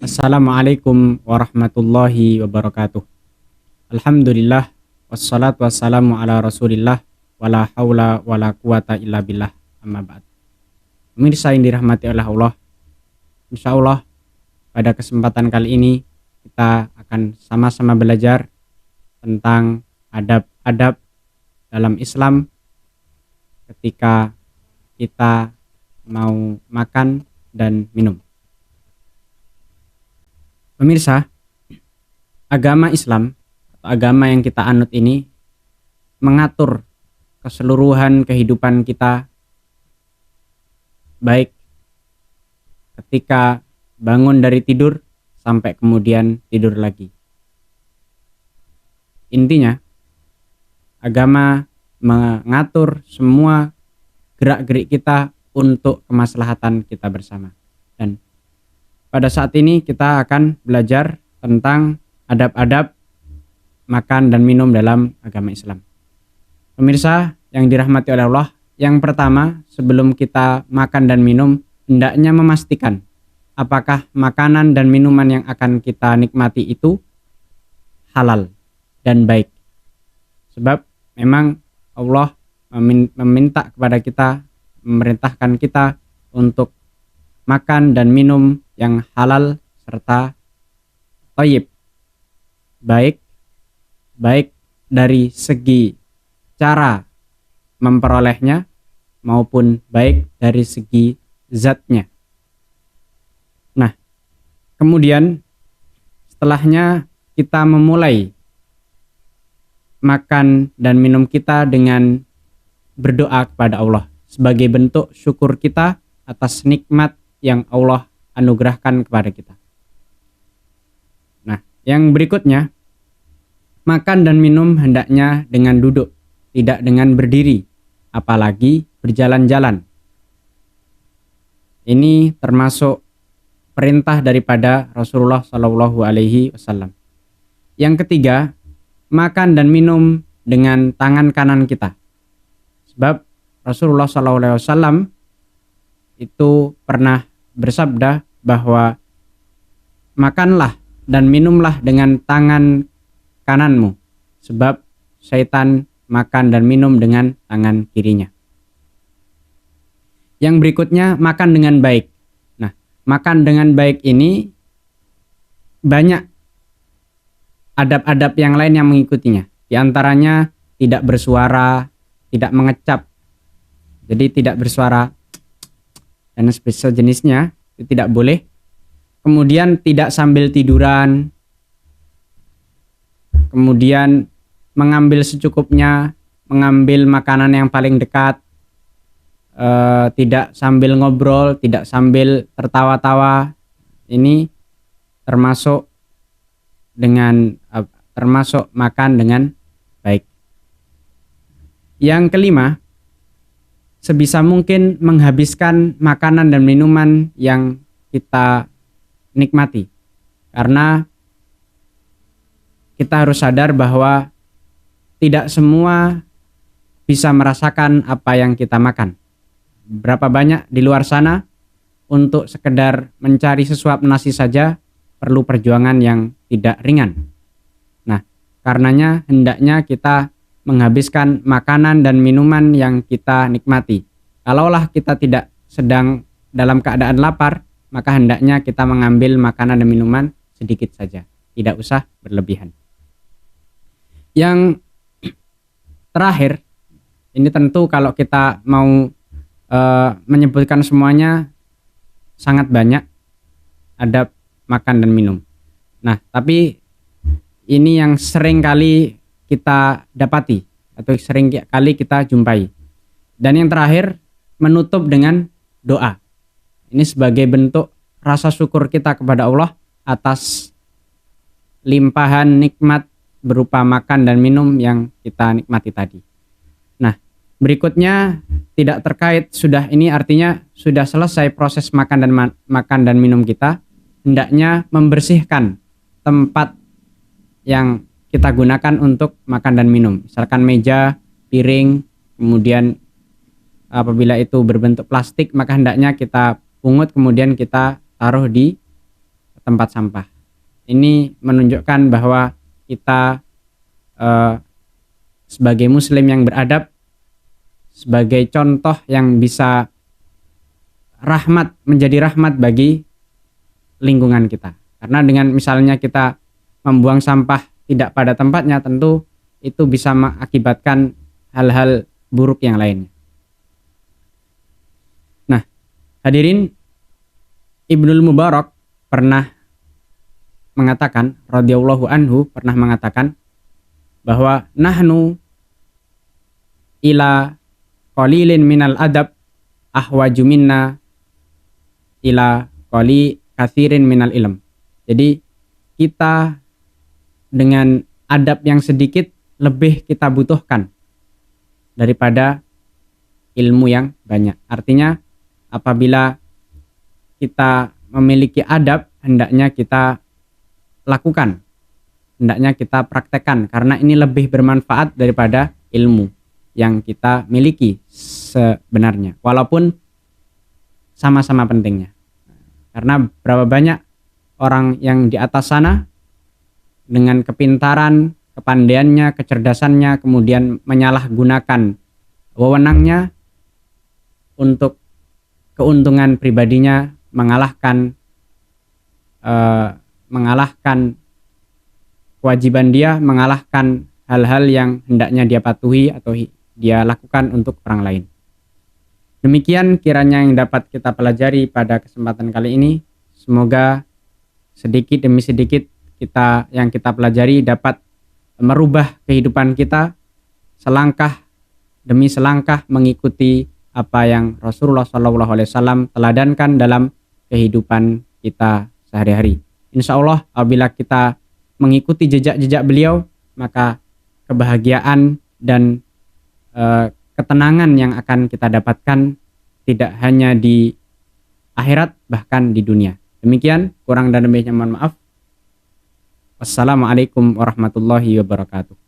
Assalamualaikum warahmatullahi wabarakatuh. Alhamdulillah wassalatu wassalamu ala Rasulillah wala haula wala quwata illa billah amma ba'd. Pemirsa yang dirahmati oleh Allah, insyaallah pada kesempatan kali ini kita akan sama-sama belajar tentang adab-adab dalam Islam ketika kita mau makan dan minum. Pemirsa, agama Islam atau agama yang kita anut ini mengatur keseluruhan kehidupan kita, baik ketika bangun dari tidur sampai kemudian tidur lagi. Intinya, agama mengatur semua gerak-gerik kita untuk kemaslahatan kita bersama. Dan pada saat ini kita akan belajar tentang adab-adab makan dan minum dalam agama Islam. Pemirsa yang dirahmati oleh Allah, yang pertama sebelum kita makan dan minum, hendaknya memastikan apakah makanan dan minuman yang akan kita nikmati itu halal dan baik. Sebab memang Allah meminta kepada kita, memerintahkan kita untuk makan dan minum yang halal serta thayyib, baik dari segi cara memperolehnya maupun baik dari segi zatnya. Nah, kemudian setelahnya kita memulai makan dan minum kita dengan berdoa kepada Allah sebagai bentuk syukur kita atas nikmat yang Allah anugerahkan kepada kita. Nah, yang berikutnya, makan dan minum hendaknya dengan duduk, tidak dengan berdiri, apalagi berjalan-jalan. Ini termasuk perintah daripada Rasulullah Shallallahu Alaihi Wasallam. Yang ketiga, makan dan minum dengan tangan kanan kita. Sebab Rasulullah Shallallahu Alaihi Wasallam itu pernah bersabda bahwa makanlah dan minumlah dengan tangan kananmu, sebab syaitan makan dan minum dengan tangan kirinya. Yang berikutnya, makan dengan baik. Nah, makan dengan baik ini banyak adab-adab yang lain yang mengikutinya. Di antaranya tidak bersuara, tidak mengecap. Jadi tidak bersuara dan sejenisnya itu tidak boleh. Kemudian tidak sambil tiduran. Kemudian mengambil secukupnya, mengambil makanan yang paling dekat. Tidak sambil ngobrol, tidak sambil tertawa-tawa. Ini termasuk makan dengan baik. Yang kelima, sebisa mungkin menghabiskan makanan dan minuman yang kita nikmati. Karena kita harus sadar bahwa tidak semua bisa merasakan apa yang kita makan. Berapa banyak di luar sana untuk sekedar mencari sesuap nasi saja perlu perjuangan yang tidak ringan. Nah, karenanya hendaknya kita menghabiskan makanan dan minuman yang kita nikmati. Kalaulah kita tidak sedang dalam keadaan lapar, maka hendaknya kita mengambil makanan dan minuman sedikit saja, tidak usah berlebihan. Yang terakhir, ini tentu kalau kita mau menyebutkan semuanya sangat banyak adab makan dan minum. Nah, tapi ini yang sering kali kita dapati atau sering kali kita jumpai. Dan yang terakhir, menutup dengan doa. Ini sebagai bentuk rasa syukur kita kepada Allah atas limpahan nikmat berupa makan dan minum yang kita nikmati tadi. Nah, berikutnya tidak terkait, sudah ini artinya sudah selesai proses makan dan minum kita, hendaknya membersihkan tempat yang kita gunakan untuk makan dan minum. Misalkan meja, piring, kemudian apabila itu berbentuk plastik, maka hendaknya kita pungut kemudian kita taruh di tempat sampah. Ini menunjukkan bahwa kita sebagai muslim yang beradab, sebagai contoh yang bisa menjadi rahmat bagi lingkungan kita. Karena dengan misalnya kita membuang sampah tidak pada tempatnya, tentu itu bisa mengakibatkan hal-hal buruk yang lainnya. Nah, hadirin, Ibnul Mubarak pernah mengatakan, radhiyallahu anhu pernah mengatakan bahwa nahnu ila qalilin minal adab ahwaju minna ila katsirin minal ilm. Jadi kita dengan adab yang sedikit lebih kita butuhkan daripada ilmu yang banyak. Artinya apabila kita memiliki adab, hendaknya kita lakukan, hendaknya kita praktekkan, karena ini lebih bermanfaat daripada ilmu yang kita miliki sebenarnya, walaupun sama-sama pentingnya. Karena berapa banyak orang yang di atas sana dengan kepintaran, kepandaiannya, kecerdasannya, kemudian menyalahgunakan wewenangnya untuk keuntungan pribadinya, mengalahkan kewajiban dia, mengalahkan hal-hal yang hendaknya dia patuhi atau dia lakukan untuk orang lain. Demikian kiranya yang dapat kita pelajari pada kesempatan kali ini. Semoga sedikit demi sedikit yang kita pelajari dapat merubah kehidupan kita selangkah demi selangkah mengikuti apa yang Rasulullah SAW teladankan dalam kehidupan kita sehari-hari. Insya Allah apabila kita mengikuti jejak-jejak beliau, maka kebahagiaan dan ketenangan yang akan kita dapatkan tidak hanya di akhirat, bahkan di dunia. Demikian, kurang dan lebihnya mohon maaf. Wassalamualaikum warahmatullahi wabarakatuh.